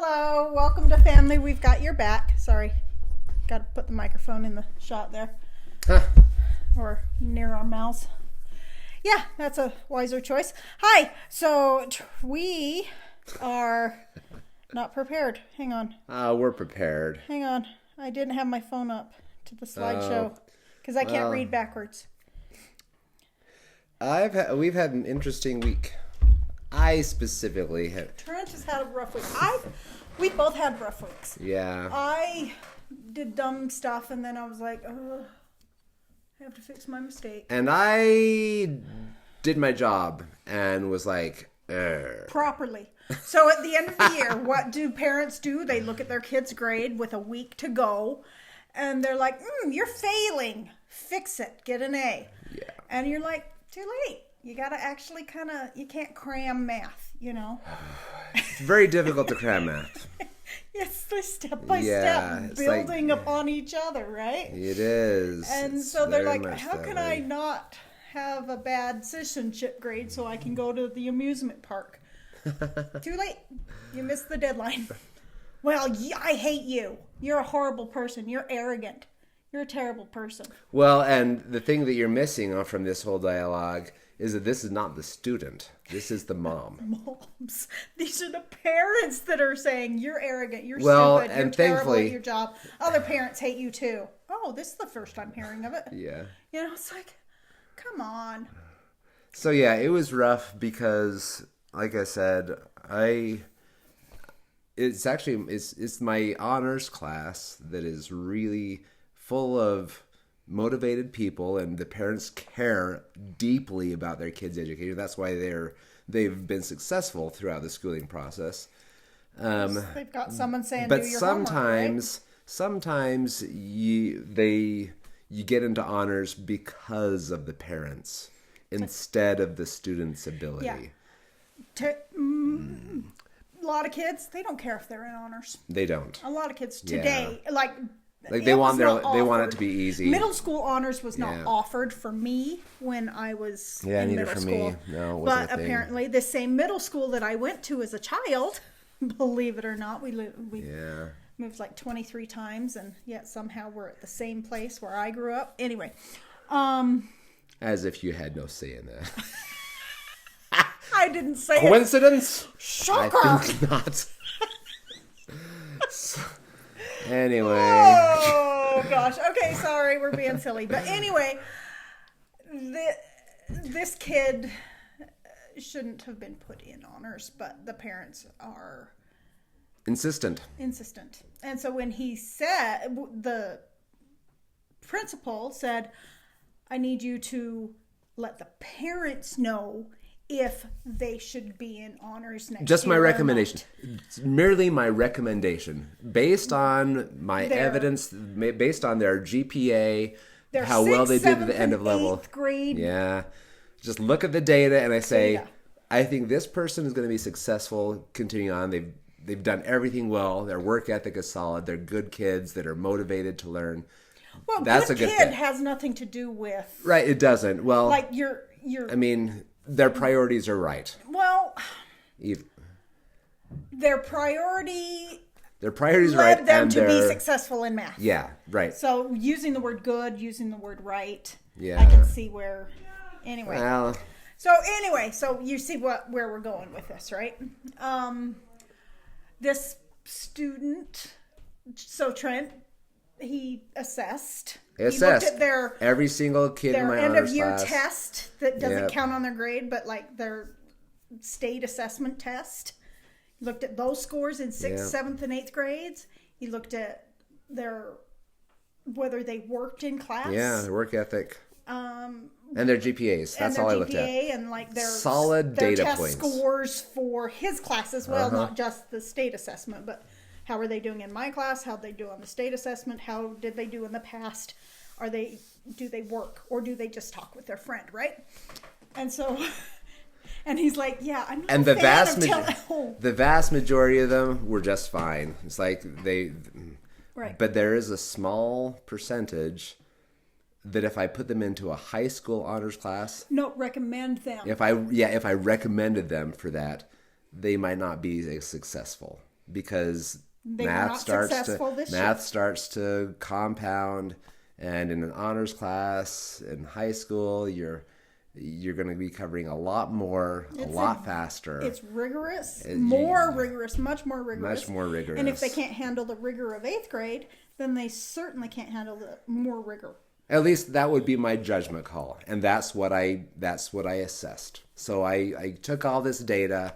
Hello, welcome to family. We've got your back. Sorry, got to put the microphone in the shot there, or near our mouths. Yeah, that's a wiser choice. Hi. So we are not prepared. Hang on. We're prepared. Hang on. I didn't have my phone up to the slideshow because I can't read backwards. We've had an interesting week. I specifically have. Trent has had a rough week. We both had rough weeks. Yeah. I did dumb stuff, and then I was like, oh, I have to fix my mistake. And I did my job and was like, properly. So at the end of the year, what do parents do? They look at their kid's grade with a week to go, and they're like, you're failing. Fix it. Get an A. Yeah. And you're like, too late. You got to actually you can't cram math, you know? It's very difficult to cram math. It's the step by step building upon each other, right? It is. And it's so they're like, how can way. I not have a bad citizenship grade so I can go to the amusement park? Too late. You missed the deadline. Well, I hate you. You're a horrible person. You're arrogant. You're a terrible person. Well, and the thing that you're missing from this whole dialogue is that this is not the student. This is the mom. Moms. These are the parents that are saying, you're arrogant, you're stupid, and you're terrible thankfully, at your job. Other parents hate you too. Oh, this is the first I'm hearing of it. Yeah. You know, it's like, come on. So yeah, it was rough because, like I said, it's my honors class that is really full of motivated people, and the parents care deeply about their kids' education. That's why they've been successful throughout the schooling process. They've got someone saying, but do your homework, right? sometimes you get into honors because of the parents instead of the student's ability. Yeah. A lot of kids, they don't care if they're in honors. They don't. A lot of kids today, like they want it to be easy. Middle school honors was not offered for me when I was in middle school. No, it wasn't but a thing. Apparently, the same middle school that I went to as a child, believe it or not, we moved like 23 times, and yet somehow we're at the same place where I grew up. Anyway, as if you had no say in that. I didn't say coincidence. Shocker. I think not. Anyway. Oh, gosh. Okay, sorry. We're being silly. But anyway, this kid shouldn't have been put in honors, but the parents are insistent. And so when the principal said, I need you to let the parents know if they should be in honors next year. Just my recommendation. It's merely my recommendation. Based on my evidence, based on their GPA, how well they did at the end of level. 8th grade. Yeah. Just look at the data and I say, I think this person is going to be successful continuing on. They've done everything well. Their work ethic is solid. They're good kids that are motivated to learn. Well, that's good a good kid thing. has nothing to do with... Right, it doesn't. Well, like you're I mean... Their priorities are right. Well, their priorities right, led them to be successful in math. Yeah, right. So using the word good, using the word right, yeah. I can see where. Anyway. Well. So you see where we're going with this, right? This student. So Trent, he assessed. He looked at every single kid in my end honors of year class. test that doesn't count on their grade, but like their state assessment test. He looked at those scores in 6th, 7th, and 8th grades. He looked at whether they worked in class. Yeah, their work ethic. And their GPAs. That's all I looked at. And like their solid their data test points. Scores for his class as well, not just the state assessment, but how are they doing in my class? How did they do on the state assessment? How did they do in the past? Do they work, or do they just talk with their friend, right? And so, and he's like, yeah, I'm not a fan of the vast majority of them were just fine. It's like right. But there is a small percentage that if I put them into a high school honors class, recommend them. If I recommended them for that, they might not be as successful because They were math not starts successful to this math year. starts to compound, and in an honors class in high school, you're going to be covering a lot more, a lot faster. It's rigorous, much more rigorous. Much more rigorous. And if they can't handle the rigor of 8th grade, then they certainly can't handle the more rigor. At least that would be my judgment call, and that's what I assessed. So I took all this data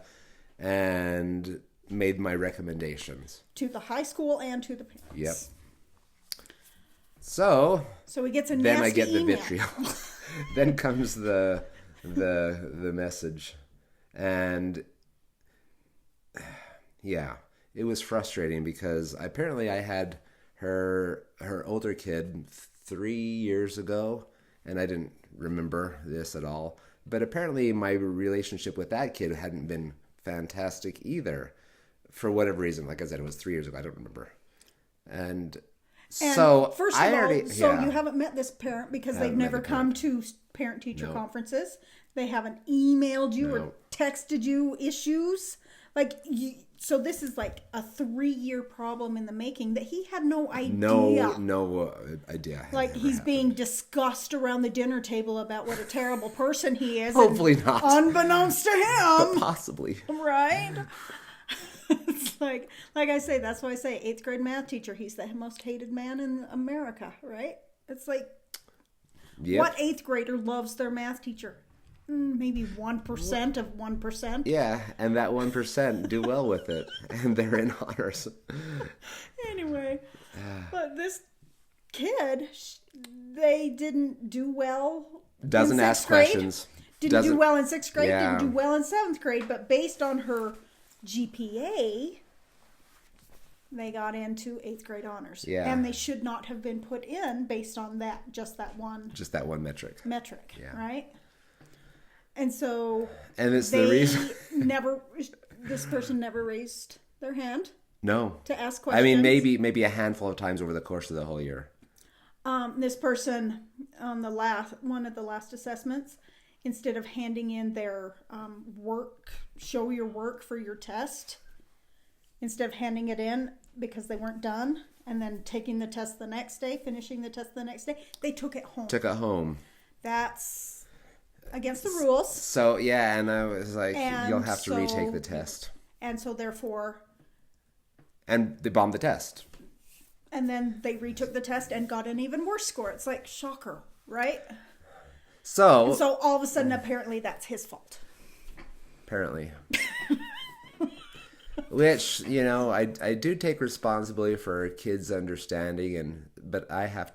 and made my recommendations To the high school and to the parents. Yep. So he gets a then nasty I get the email. vitriol. Then comes the message, and yeah, it was frustrating because apparently I had her older kid 3 years ago, and I didn't remember this at all. But apparently my relationship with that kid hadn't been fantastic either, for whatever reason. Like I said, it was 3 years ago. I don't remember. And so first of I all, already, you haven't met this parent because they've never come to parent-teacher conferences. They haven't emailed you or texted you issues. So this is like a 3-year problem in the making that he had no idea. No idea. Like he's being discussed around the dinner table about what a terrible person he is. Hopefully not. Unbeknownst to But him. possibly. Right? It's like I say, that's why I say 8th grade math teacher, he's the most hated man in America, right? It's like, what 8th grader loves their math teacher? Maybe 1% of 1%. Yeah, and that 1% do well with it, and they're in honors. Anyway, but this kid, they didn't do well. Doesn't in 6th ask grade. questions. Didn't do well in 6th grade. Yeah. Didn't do well in 7th grade. But based on her GPA, they got into 8th grade honors. Yeah. And they should not have been put in based on that, just that one metric. Yeah. Right? And so And it's the reason this person never raised their hand No. to ask questions. I mean, maybe a handful of times over the course of the whole year. This person on one of the last assessments, instead of handing in their show your work for your test, instead of handing it in because they weren't done, and then taking the test the next day, finishing the test the next day, they took it home. That's against the rules. So, yeah, and I was like, you'll have to retake the test. And so, therefore... And they bombed the test. And then they retook the test and got an even worse score. It's like, shocker, right? So all of a sudden, apparently, that's his fault. Apparently. Which, I do take responsibility for kids' understanding, but they have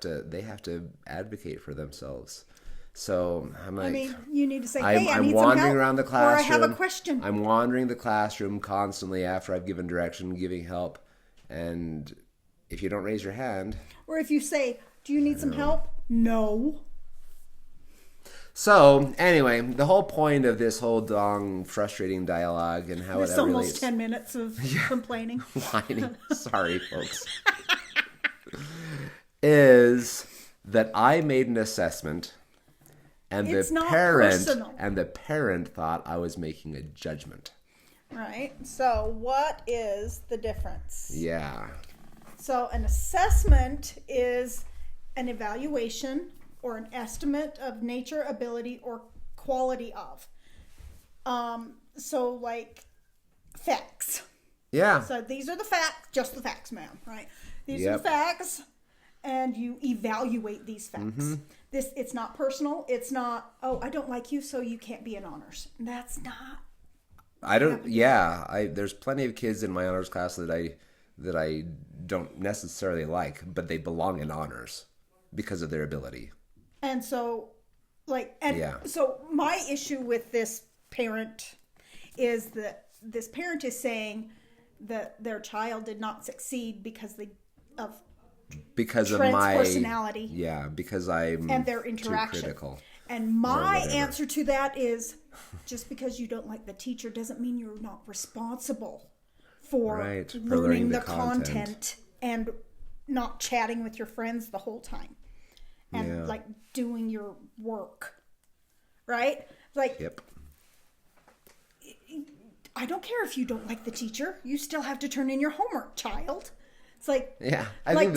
to advocate for themselves. So I'm like, you need to say, hey, I I'm need wandering some help, around the classroom. or I have a question. I'm wandering the classroom constantly after I've given direction, giving help, and if you don't raise your hand, or if you say, do you need some help? No. So anyway, the whole point of this whole long, frustrating dialogue and how It's it relates. almost 10 minutes of complaining. Whining. Sorry, folks. is that I made an assessment. And It's not personal. the parent thought I was making a judgment. Right. So what is the difference? Yeah. So an assessment is an evaluation or an estimate of nature, ability, or quality of. So like facts. Yeah. So these are the facts, just the facts, ma'am, right? These are Yep. the facts, and you evaluate these facts. Mm-hmm. It's not personal. It's not, oh, I don't like you, so you can't be in honors. That's not. I don't. Yeah. There's plenty of kids in my honors class that I don't necessarily like, but they belong in honors because of their ability. And so, Yeah. so my issue with this parent is that this parent is saying that their child did not succeed because of Trent's my personality. Yeah, because I'm and their interaction. too critical. And my answer to that is, just because you don't like the teacher doesn't mean you're not responsible for learning the content and not chatting with your friends the whole time and doing your work. Right? Yep. I don't care if you don't like the teacher. You still have to turn in your homework, child. It's like, Yeah,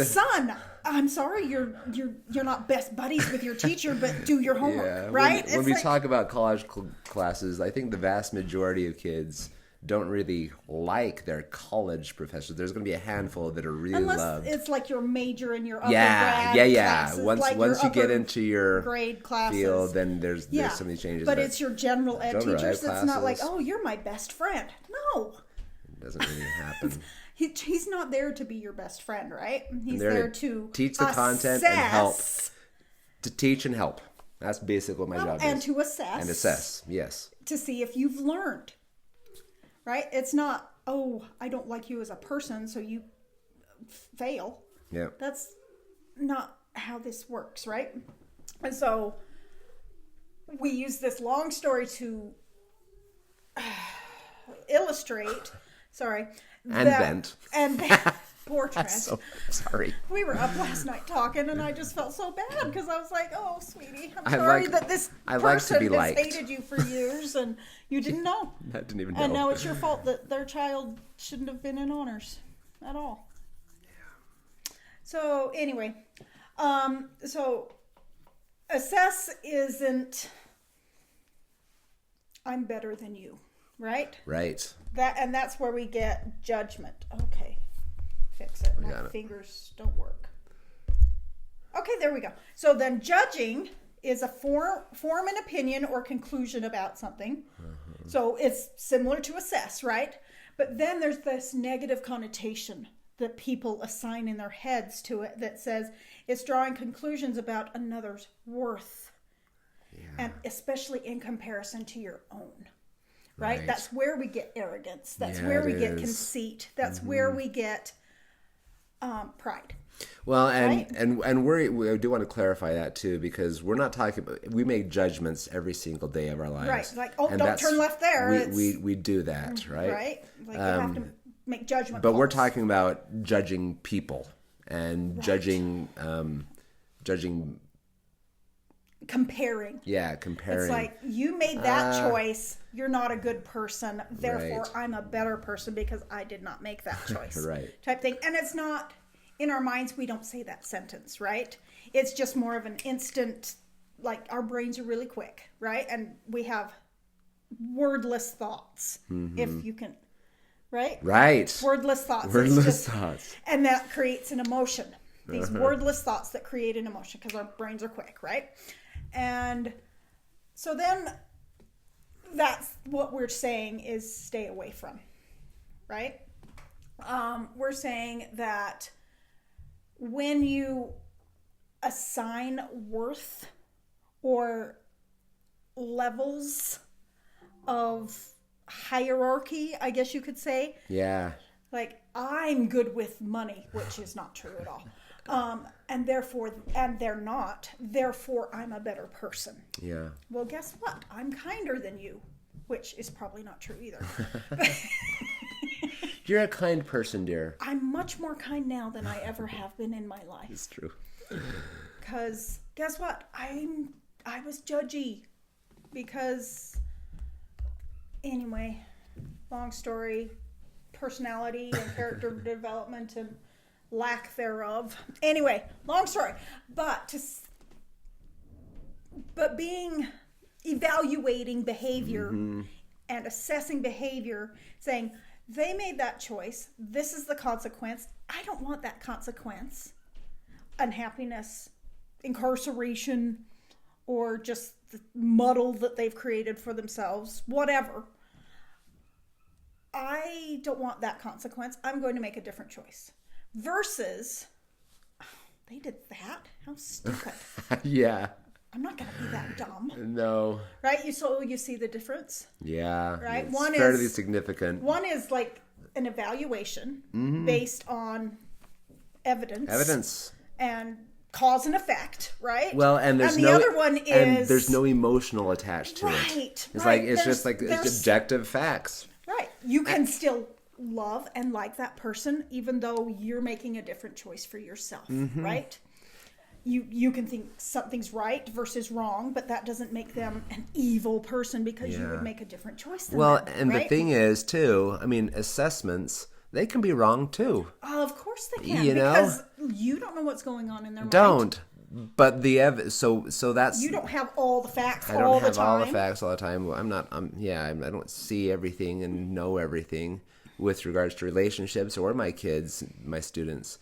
son, I'm sorry, you're not best buddies with your teacher, but do your homework, right? When we talk about college classes, I think the vast majority of kids don't really like their college professors. There's going to be a handful that are really loved. It's like your major and your upper grad classes, Once you get into your grade classes field, then there's so many changes. But it's your general ed teachers. It's not like, oh, you're my best friend. No, it doesn't really happen. He's not there to be your best friend, right? He's there to teach the content and help. To teach and help. That's basically what my job is. And to assess. And assess, yes. To see if you've learned. Right? It's not, oh, I don't like you as a person, so you fail. Yeah. That's not how this works, right? And so we use this long story to illustrate, bend. Poor Trent. So sorry. We were up last night talking, and I just felt so bad because I was like, "Oh, sweetie, I'm sorry that this person has hated you for years, and you didn't know. I didn't even know. And now it's your fault that their child shouldn't have been in honors at all." Yeah. So anyway, so assess isn't I'm better than you, right? Right. That's where we get judgment. Okay. Fix it. My fingers don't work. Okay, there we go. So then judging is a form an opinion or conclusion about something. So it's similar to assess, right? But then there's this negative connotation that people assign in their heads to it that says it's drawing conclusions about another's worth. Yeah. And especially in comparison to your own. Right? That's where we get arrogance. That's where we get conceit. That's where we get pride. Well, and we do want to clarify that too, because we're not talking about, we make judgments every single day of our lives. Right. Like, oh, don't turn left there. We do that, right? Right. Like you have to make judgment But calls. we're talking about judging people and judging comparing. Yeah, comparing. It's like, you made that choice. You're not a good person. Therefore, I'm a better person because I did not make that choice. Right. Type thing. And it's not, in our minds, we don't say that sentence, right? It's just more of an instant, like our brains are really quick, right? And we have wordless thoughts, if you can, right? Right. Wordless thoughts. Wordless thoughts. And that creates an emotion. These wordless thoughts that create an emotion because our brains are quick, right? And so then that's what we're saying is stay away from, right? We're saying that when you assign worth or levels of hierarchy, I guess you could say. Yeah. Like, I'm good with money, which is not true at all. And they're not. Therefore, I'm a better person. Yeah. Well, guess what? I'm kinder than you, which is probably not true either. You're a kind person, dear. I'm much more kind now than I ever have been in my life. It's true. Because guess what? I was judgy because, anyway, long story, personality and character development and lack thereof. Anyway, long story. But evaluating behavior and assessing behavior, saying, they made that choice. This is the consequence. I don't want that consequence. Unhappiness, incarceration, or just the muddle that they've created for themselves, whatever. I don't want that consequence. I'm going to make a different choice. Versus, oh, they did that? How stupid. Yeah. I'm not going to be that dumb. No. Right? So you see the difference? Yeah. Right? It's fairly significant. One is like an evaluation based on evidence. And cause and effect, right? Well, and there's the other one is, and there's no emotional attached to it. It's like it's just like it's objective facts. Right. You can still love and like that person even though you're making a different choice for yourself, right? you can think something's right versus wrong, but that doesn't make them an evil person because you would make a different choice than them, and right? the thing is, too, I mean, assessments, they can be wrong, too. Of course they can, You know? because you don't know what's going on in their mind. Don't. But so that's... You don't have all the facts I all don't the have time. all the facts all the time. I don't see everything and know everything with regards to relationships or my kids, my students.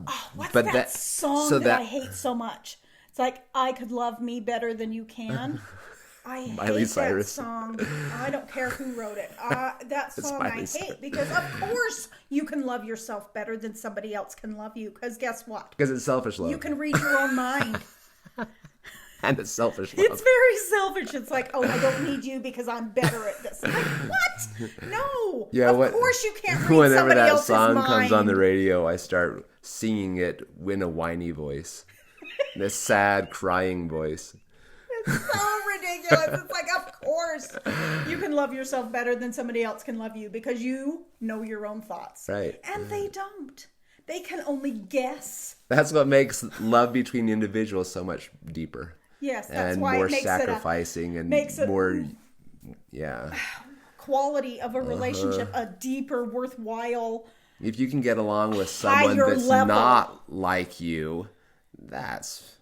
Oh, what's But that song so that I hate so much? It's like, I could love me better than you can. I Miley hate Cyrus. that song. I don't care who wrote it. That song I Miley hate Cyrus. because, of course, you can love yourself better than somebody else can love you. Because guess what? Because it's selfish love. You can read your own mind. And it's selfish love. It's very selfish. It's like, oh, I don't need you because I'm better at this. Like, what? No. Yeah, of course you can't read Whenever somebody that else's song mind. comes on the radio, I start singing it in a whiny voice. This sad, crying voice. It's so ridiculous. It's like, of course you can love yourself better than somebody else can love you because you know your own thoughts. Right. And they don't. They can only guess. That's what makes love between individuals so much deeper. Yes, that's And why more it makes sacrificing and makes it- more... Yeah. quality of a relationship a deeper, worthwhile. If you can get along with someone Higher that's level. not like you, that's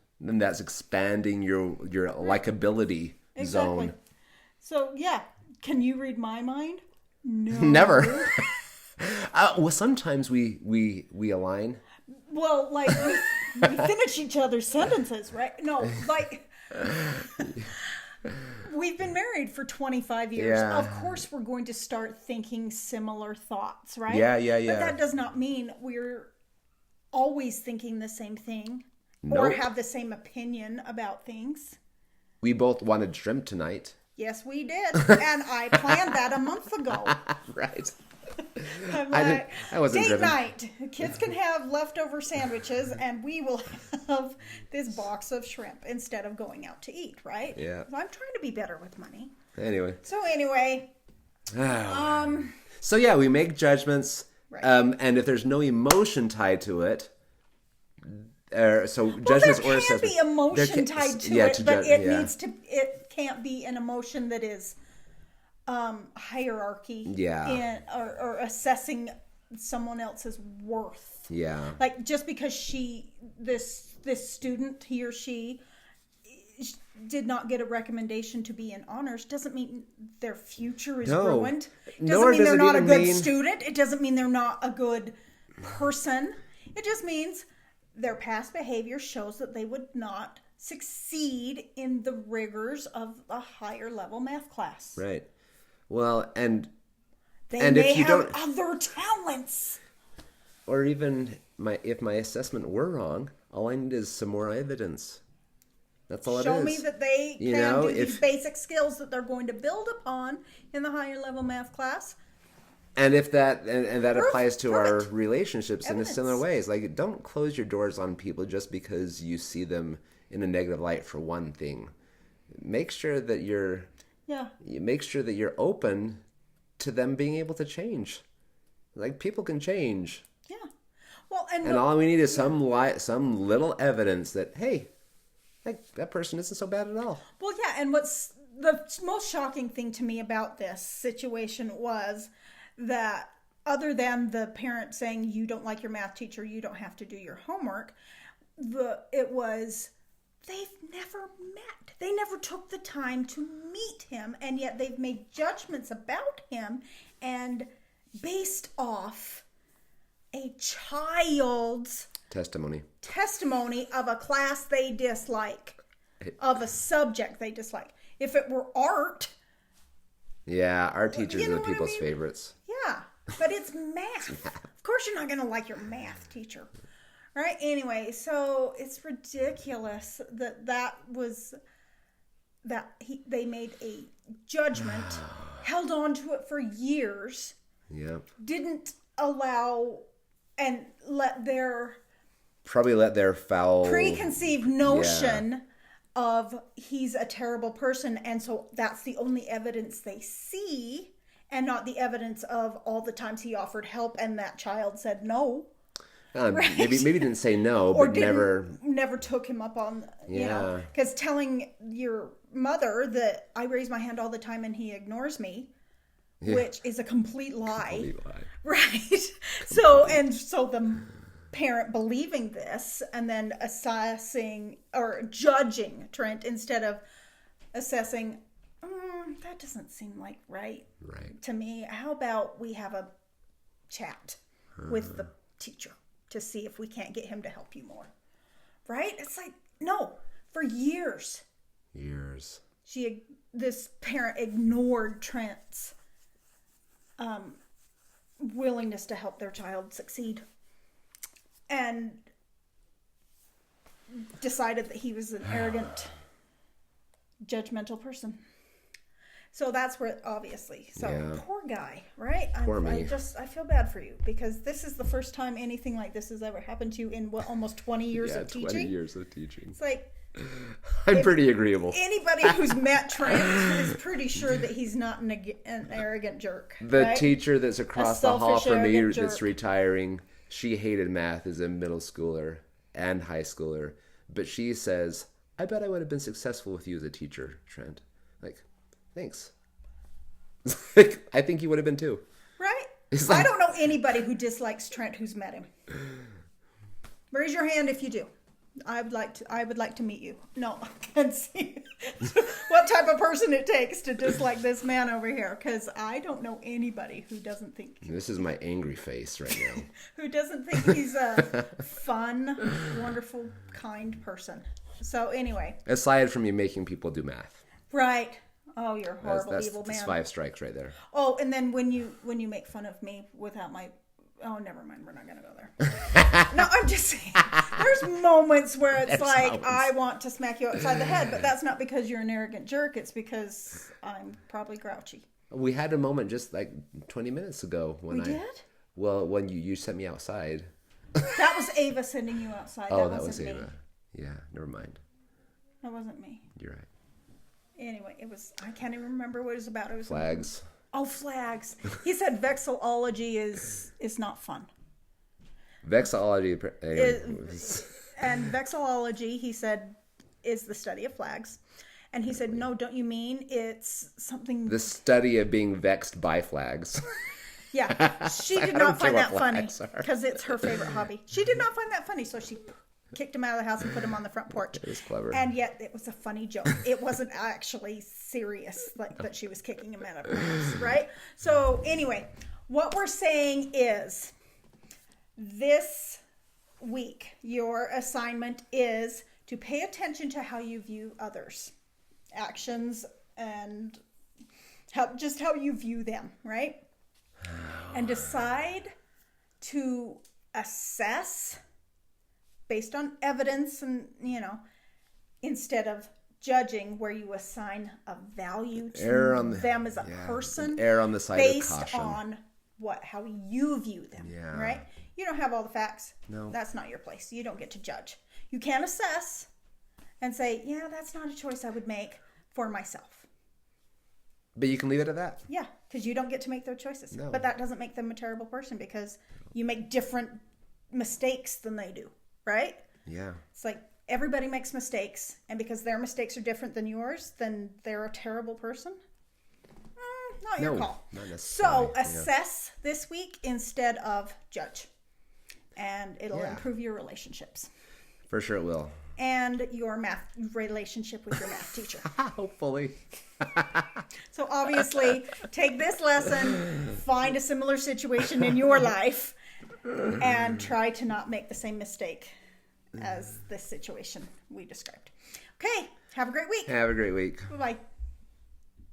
expanding your likability Exactly. zone. So yeah, can you read my mind? No. Never. Well, sometimes we align. Well, like we finish each other's sentences, right? No, like we've been married for 25 years. Yeah. Of course, we're going to start thinking similar thoughts, right? Yeah. But that does not mean we're always thinking the same thing or Nope. have the same opinion about things. We both wanted shrimp tonight. Yes, we did, and I planned that a month ago. Right. I'm I like, wasn't date driven. night. Kids can have leftover sandwiches, and we will have this box of shrimp instead of going out to eat, right? Yeah. I'm trying to be better with money. Anyway. So anyway, So yeah, we make judgments, Right. and if there's no emotion tied to it, so well, judgments there or can be assessment, emotion tied to it, but it can't be an emotion that is hierarchy. Yeah. Or assessing someone else's worth. Yeah. Like just because this student, he or she did not get a recommendation to be in honors doesn't mean their future is ruined. It doesn't Nor mean does they're it not a even good mean- student. It doesn't mean they're not a good person. It just means their past behavior shows that they would not succeed in the rigors of a higher level math class. Right. Well, and They may have other talents. or even if my assessment were wrong, all I need is some more evidence. That's all it is. Show me that they You can know, do these basic skills that they're going to build upon in the higher level math class. And if that and that applies to prove our it. relationships in a Evidence. similar ways. Like, don't close your doors on people just because you see them in a negative light for one thing. Make sure that you're open to them being able to change. Like, people can change. Yeah. Well, and all we need is some little evidence that, hey, that person isn't so bad at all. well, yeah, and what's the most shocking thing to me about this situation was that other than the parent saying you don't like your math teacher, you don't have to do your homework, it was they've never met. They never took the time to meet him, and yet they've made judgments about him and based off a child's Testimony. of a class they dislike, of a subject they dislike. If it were art, Yeah, our teachers you know are the what I people's mean? favorites. yeah, but it's math. Of course you're not going to like your math teacher. Right? Anyway, so it's ridiculous they made a judgment, held on to it for years, Yep. didn't allow and Probably let their foul preconceived notion of he's a terrible person, and so that's the only evidence they see, and not the evidence of all the times he offered help and that child said no. Right? Maybe didn't say no, Or but never took him up on, Yeah. because telling your mother that I raise my hand all the time and he ignores me, which is a complete lie. Complete lie. Right. So the parent believing this and then assessing or judging Trent instead of assessing, that doesn't seem like right to me. How about we have a chat with the teacher to see if we can't get him to help you more? Right? It's like, no, for years. This parent ignored Trent's willingness to help their child succeed and decided that he was an arrogant, judgmental person. So that's where, obviously. So poor guy, right? Poor me. I feel bad for you because this is the first time anything like this has ever happened to you in almost 20 years of teaching. 20 years of teaching. It's like, I'm pretty agreeable. Anybody who's met Trent is pretty sure that he's not an arrogant jerk. The teacher that's across the hall from me jerk. that's retiring, she hated math as a middle schooler and high schooler. But she says, I bet I would have been successful with you as a teacher, Trent. Like, thanks. I think you would have been too. Right? I don't know anybody who dislikes Trent who's met him. Raise your hand if you do. I would like to meet you. No, I can't see what type of person it takes to dislike this man over here, because I don't know anybody who doesn't think. This is my angry face right now. Who doesn't think he's a fun, wonderful, kind person. So anyway. Aside from you making people do math. Right. Oh, you're a horrible, evil man. That's 5 strikes right there. Oh, and then when you make fun of me without my... Oh, never mind. We're not going to go there. No, I'm just saying. There's moments where it's I want to smack you upside the head, but that's not because you're an arrogant jerk. It's because I'm probably grouchy. We had a moment just like 20 minutes ago when we did? Well, when you sent me outside. That was Ava sending you outside. Oh, that was Ava. Me. Yeah, never mind. That wasn't me. You're right. Anyway, I can't even remember what it was about. It was flags. Oh, flags. He said vexillology is not fun. Vexillology. And vexillology, he said, is the study of flags. And he said, no, don't you mean it's something... The study of being vexed by flags. Yeah. She did not find that funny because it's her favorite hobby. She did not find that funny, so she kicked him out of the house and put him on the front porch. It was clever. And yet it was a funny joke. It wasn't actually serious, like that she was kicking him out of her house, right? So anyway, what we're saying is this week, your assignment is to pay attention to how you view others, actions, and how you view them, right? And decide to assess based on evidence and, instead of judging where you assign a value to them as a person. Err on the side of caution. Based on how you view them, right? You don't have all the facts. No. That's not your place. You don't get to judge. You can assess and say, yeah, that's not a choice I would make for myself. But you can leave it at that. Yeah, because you don't get to make their choices. No. But that doesn't make them a terrible person because you make different mistakes than they do. Right? Yeah. It's like everybody makes mistakes, and because their mistakes are different than yours, then they're a terrible person? Not your call. Not necessarily. So assess this week instead of judge. And it'll improve your relationships. For sure it will. And your math relationship with your math teacher. Hopefully. So obviously, take this lesson, find a similar situation in your life, and try to not make the same mistake as this situation we described. Okay, have a great week. Have a great week. Bye-bye.